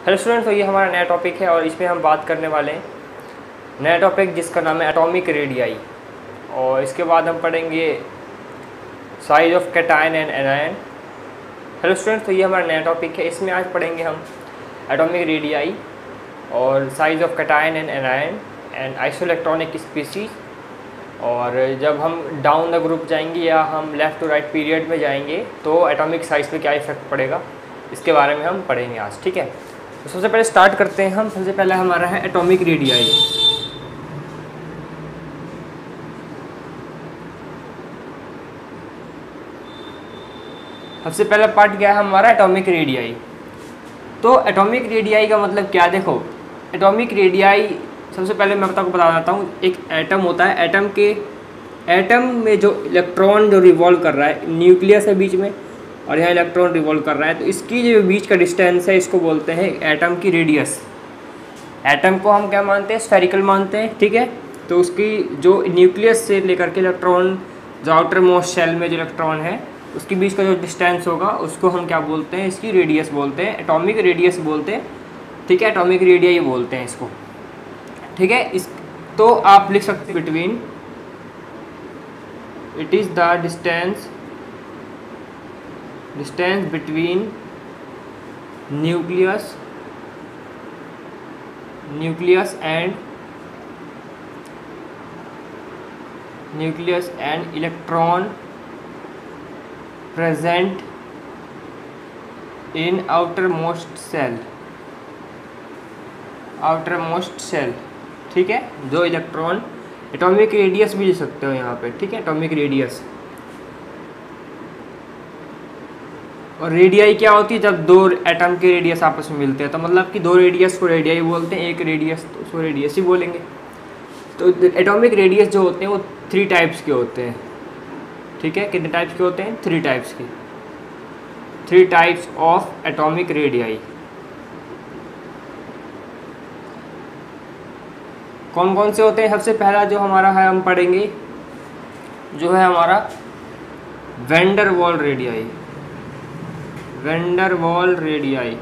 Hello students, तो ये हमारा नया टॉपिक है और इसमें हम बात करने वाले हैं नया टॉपिक जिसका नाम है एटॉमिक रेडियाई। और इसके बाद हम पढ़ेंगे size of cation and anion. Hello students, तो ये हमारा नया टॉपिक है। इसमें आज पढ़ेंगे हम एटॉमिक रेडियाई और size of cation and anion and isoelectronic species. और जब हम डाउन द ग्रुप जाएंगे या हम लेफ़्ट टू राइट पीरियड में जाएंगे तो एटॉमिक साइज पे क्या इफेक्ट पड़ेगा, इसके बारे में हम पढ़ेंगे आज। ठीक है, तो सबसे पहले स्टार्ट करते हैं हम। सबसे पहले हमारा है एटॉमिक रेडियाई। सबसे पहला पार्ट क्या है हमारा, एटॉमिक रेडियाई। तो एटॉमिक रेडियाई का मतलब क्या, देखो एटॉमिक रेडियाई सबसे पहले मैं आपको बता देता हूँ। एक एटम होता है, एटम में जो इलेक्ट्रॉन जो रिवॉल्व कर रहा है, न्यूक्लियस है बीच में और यहाँ इलेक्ट्रॉन रिवॉल्व कर रहा है, तो इसकी जो बीच का डिस्टेंस है इसको बोलते हैं एटम की रेडियस। एटम को हम क्या मानते हैं, स्फेरिकल मानते हैं। ठीक है, तो उसकी जो न्यूक्लियस से लेकर के इलेक्ट्रॉन जो आउटर मोस्ट शेल में जो इलेक्ट्रॉन है उसके बीच का जो डिस्टेंस होगा उसको हम क्या बोलते हैं, इसकी रेडियस बोलते हैं, एटॉमिक रेडियस बोलते हैं। ठीक है, एटॉमिक रेडियाई बोलते हैं इसको। ठीक है, इस तो आप लिख सकते हैं between, it is the distance between nucleus and electron present in outermost cell। ठीक है, जो इलेक्ट्रॉन, एटॉमिक रेडियस भी लिख सकते हो यहाँ पे। ठीक है, एटॉमिक रेडियस। और रेडियाई क्या होती है, जब दो एटम के रेडियस आपस में मिलते हैं, तो मतलब कि दो रेडियस को रेडियाई बोलते हैं, एक रेडियस तो उसको रेडियस ही बोलेंगे। तो एटॉमिक रेडियस जो होते हैं वो 3 टाइप्स के होते हैं। ठीक है, कितने टाइप्स के होते हैं, 3 टाइप्स के। 3 टाइप्स ऑफ एटॉमिक रेडियाई। कौन कौन से होते हैं? सबसे पहला जो हमारा है हम पढ़ेंगे जो है हमारा वैन डर वाल रेडियाई। वैन डर वाल रेडियाई।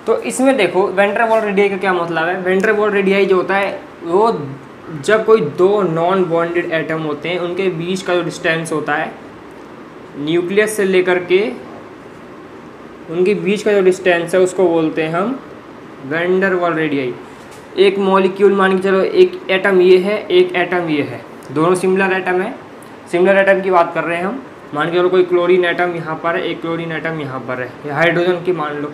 तो इसमें देखो वैन डर वाल रेडियाई का क्या मतलब है। वैन डर वाल रेडियाई जो होता है वो जब कोई 2 नॉन बॉन्डेड एटम होते हैं उनके बीच का जो डिस्टेंस होता है न्यूक्लियस से लेकर के उनके बीच का जो डिस्टेंस है उसको बोलते हैं हम वैन डर वाल रेडियाई। एक मॉलिक्यूल मान के चलो, एक एटम ये है, एक एटम ये है, दोनों सिमिलर एटम है। सिमिलर एटम की बात कर रहे हैं हम। मान के चलो कोई क्लोरीन एटम यहाँ पर है, एक क्लोरीन एटम यहाँ पर है, या हाइड्रोजन की मान लो,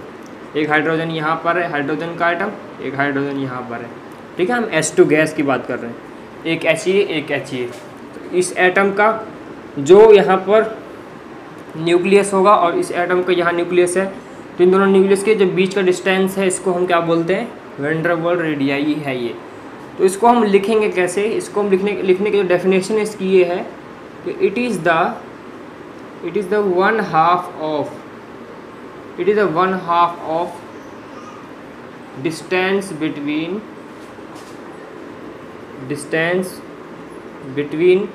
एक हाइड्रोजन यहाँ पर है, हाइड्रोजन का एटम, एक हाइड्रोजन यहाँ पर है। ठीक है, हम H2 गैस की बात कर रहे हैं, एक HE एक HE। तो इस एटम का जो यहाँ पर न्यूक्लियस होगा और इस एटम का यहाँ न्यूक्लियस है, तो इन दोनों न्यूक्लियस के जो बीच का डिस्टेंस है इसको हम क्या बोलते हैं, वैन डर वाल रेडियाई है ये। तो इसको हम लिखेंगे कैसे, इसको हम लिखने की जो डेफिनेशन है इसकी ये है कि it is the one half of distance between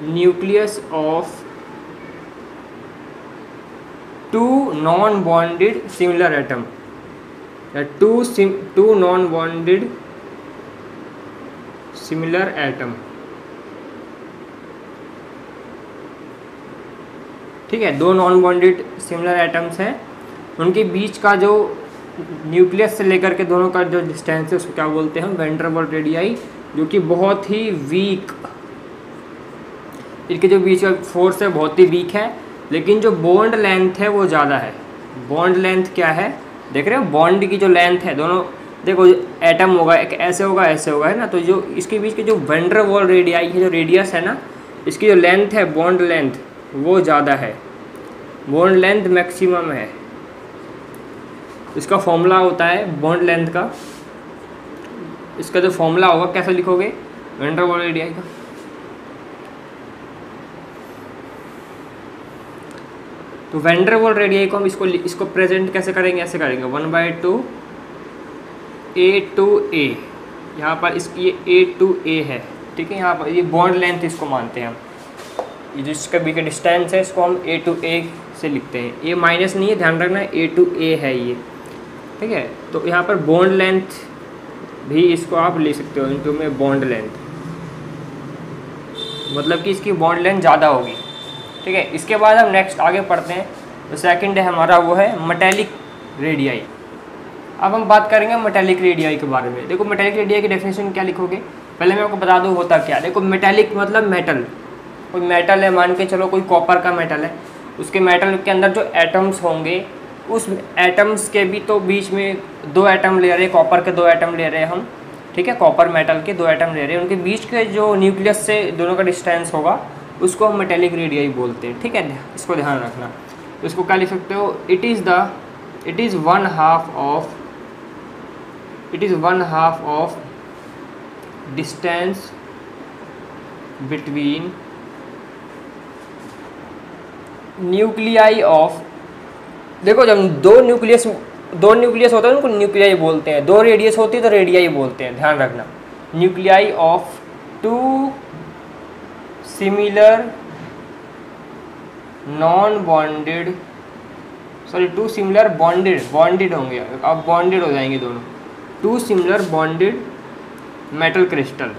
nucleus of 2 non bonded similar atom, या two non bonded similar atom. ठीक है, 2 नॉन बॉन्डेड सिमिलर एटम्स हैं, उनके बीच का जो न्यूक्लियस से लेकर के दोनों का जो डिस्टेंस है उसको क्या बोलते हैं हम, वैन डर वाल रेडियाई, जो कि बहुत ही वीक, इनके जो बीच का फोर्स है बहुत ही वीक है, लेकिन जो बॉन्ड लेंथ है वो ज़्यादा है। बॉन्ड लेंथ क्या है, देख रहे हो, बॉन्ड की जो लेंथ है दोनों, देखो एटम होगा एक ऐसे होगा ऐसे होगा, है ना। तो जो इसके बीच के जो वैन डर वाल रेडियाई है, जो रेडियस है ना, इसकी जो लेंथ है, बॉन्ड लेंथ वो ज़्यादा है, बॉन्ड लेंथ मैक्सिमम है। इसका फॉर्मूला होता है बॉन्ड लेंथ का, इसका जो फॉर्मूला होगा कैसे लिखोगे वैन डर वाल रेडियाई का, तो वैन डर वाल रेडियाई को हम इसको प्रेजेंट कैसे करेंगे, ऐसे करेंगे 1/2 A to A, यहाँ पर इसकी A to A है, ठीक है। यहाँ पर ये बॉन्ड लेंथ इसको मानते हैं हम, ये जिसका बी का डिस्टेंस है इसको हम ए टू ए से लिखते हैं। ये माइनस नहीं है, ध्यान रखना, ए टू ए है ये, ठीक है। तो यहाँ पर बॉन्ड लेंथ भी इसको आप ले सकते हो इनटू में बॉन्ड लेंथ, मतलब कि इसकी बॉन्ड लेंथ ज़्यादा होगी, ठीक है। इसके बाद हम नेक्स्ट आगे पढ़ते हैं। तो सेकंड है हमारा वो है मेटेलिक रेडियाई। अब हम बात करेंगे मेटेलिक रेडियाई के बारे में। देखो मेटेलिक रेडियाई की डेफिनेशन क्या लिखोगे, पहले मैं आपको बता दूँ होता क्या। देखो मेटेलिक मतलब मेटल, कोई मेटल है, मान के चलो कोई कॉपर का मेटल है, उसके मेटल के अंदर जो एटम्स होंगे उस एटम्स के भी तो बीच में दो एटम ले रहे हैं, कॉपर के दो एटम ले रहे हैं हम, ठीक है। कॉपर मेटल के दो एटम ले रहे हैं, उनके बीच के जो न्यूक्लियस से दोनों का डिस्टेंस होगा उसको हम मेटेलिक रेडियाई बोलते हैं, ठीक है। इसको ध्यान रखना। तो इसको क्या लिख सकते हो, it is one half of distance between nuclei of, देखो जब दो न्यूक्लियस होता है उनको न्यूक्लियाई बोलते हैं, दो रेडियस होती है तो रेडियाई बोलते हैं, ध्यान रखना। Nuclei of two similar non bonded, sorry two similar bonded होंगे, अब बॉन्डेड हो जाएंगे दोनों, two similar bonded metal crystal.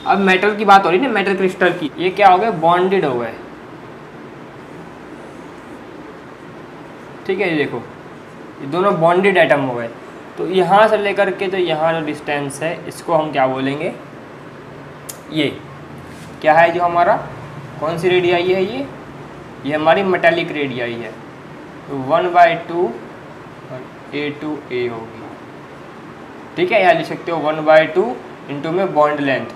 अब मेटल की बात हो रही है ना, मेटल क्रिस्टल की, ये क्या हो गए, बॉन्डेड हो गए, ठीक है। ये देखो ये दोनों बॉन्डेड एटम हो गए। तो यहाँ से लेकर के तो यहाँ जो डिस्टेंस है इसको हम क्या बोलेंगे, ये क्या है जो हमारा, कौन सी रेडियाई है ये हमारी मेटेलिक रेडियाई है। तो 1/2 ए टू ए होगी, ठीक है। यहाँ लिख सकते हो 1/2 इंटू में बॉन्ड लेंथ।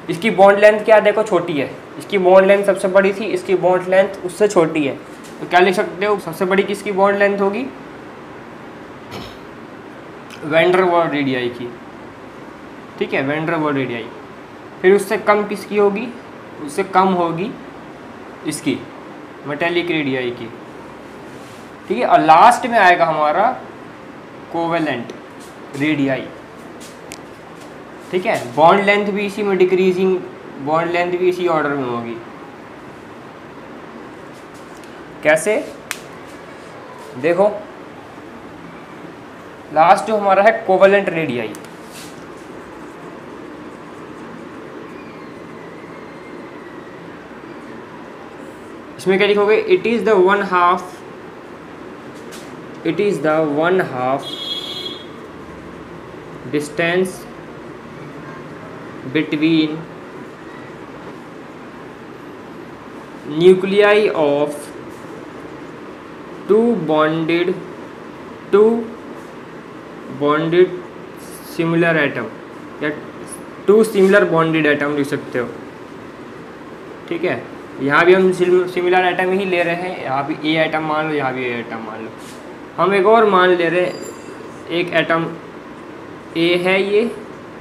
इसकी बॉन्ड लेंथ क्या देखो छोटी है, इसकी बॉन्ड लेंथ सबसे बड़ी थी, इसकी बॉन्ड लेंथ उससे छोटी है। तो क्या लिख सकते हो, सबसे बड़ी किसकी बॉन्ड लेंथ होगी, वैन डर वाल्स रेडियाई की, ठीक है, वैन डर वाल्स रेडियाई। फिर उससे कम किसकी होगी, उससे कम होगी इसकी मेटेलिक रेडियाई की, ठीक है। और लास्ट में आएगा हमारा कोवेलेंट रेडियाई, ठीक है। बॉन्ड लेंथ भी इसी में डिक्रीजिंग, बॉन्ड लेंथ भी इसी ऑर्डर में होगी। कैसे, देखो लास्ट जो हमारा है कोवेलेंट रेडियाई, इसमें क्या लिखोगे, it is the one half distance between nuclei of two bonded similar atom, या टू सिमिलर बॉन्डेड एटम लिख सकते हो, ठीक है। यहाँ भी हम सिमिलर एटम ही ले रहे हैं, यहाँ भी ए एटम मान लो, यहाँ भी ए एटम मान लो। हम एक और मान ले रहे हैं, एक एटम ए है ये,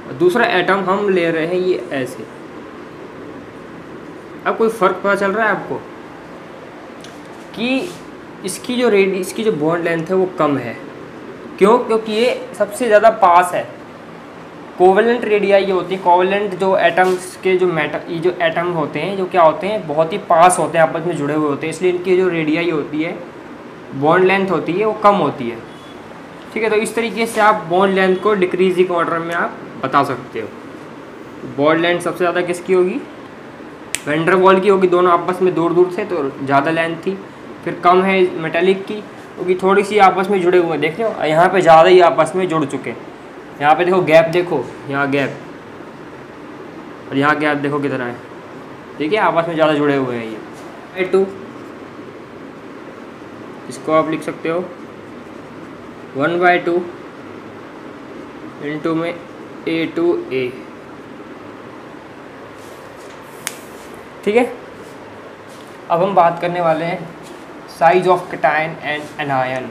और दूसरा एटम हम ले रहे हैं ये ऐसे। अब कोई फ़र्क पता चल रहा है आपको कि इसकी जो बॉन्ड लेंथ है वो कम है, क्यों, क्योंकि ये सबसे ज़्यादा पास है। कोवेलेंट रेडियाई ये होती है, कोवेलेंट जो एटम्स के ये जो एटम होते हैं जो क्या होते हैं, बहुत ही पास होते हैं, आपस में जुड़े हुए होते हैं, इसलिए इनकी जो रेडियाई होती है, बॉन्ड लेंथ होती है, वो कम होती है, ठीक है। तो इस तरीके से आप बॉन्ड लेंथ को डिक्रीजिंग ऑर्डर में आप बता सकते हो। बॉन्ड लेंथ सबसे ज़्यादा किसकी होगी, वैन डर वाल्स की होगी, दोनों आपस में दूर थे तो ज़्यादा लेंथ थी। फिर कम है मेटेलिक की, क्योंकि थोड़ी सी आपस में जुड़े हुए हैं, देख लो यहाँ पे ज़्यादा ही आपस में जुड़ चुके हैं। यहाँ पे देखो गैप, देखो यहाँ गैप, और यहाँ गैप देखो कितना है, ठीक है, आपस में ज़्यादा जुड़े हुए हैं ये। A2 इसको आप लिख सकते हो 1/2 इंटू में A2A, ठीक है। अब हम बात करने वाले हैं size of cation and anion.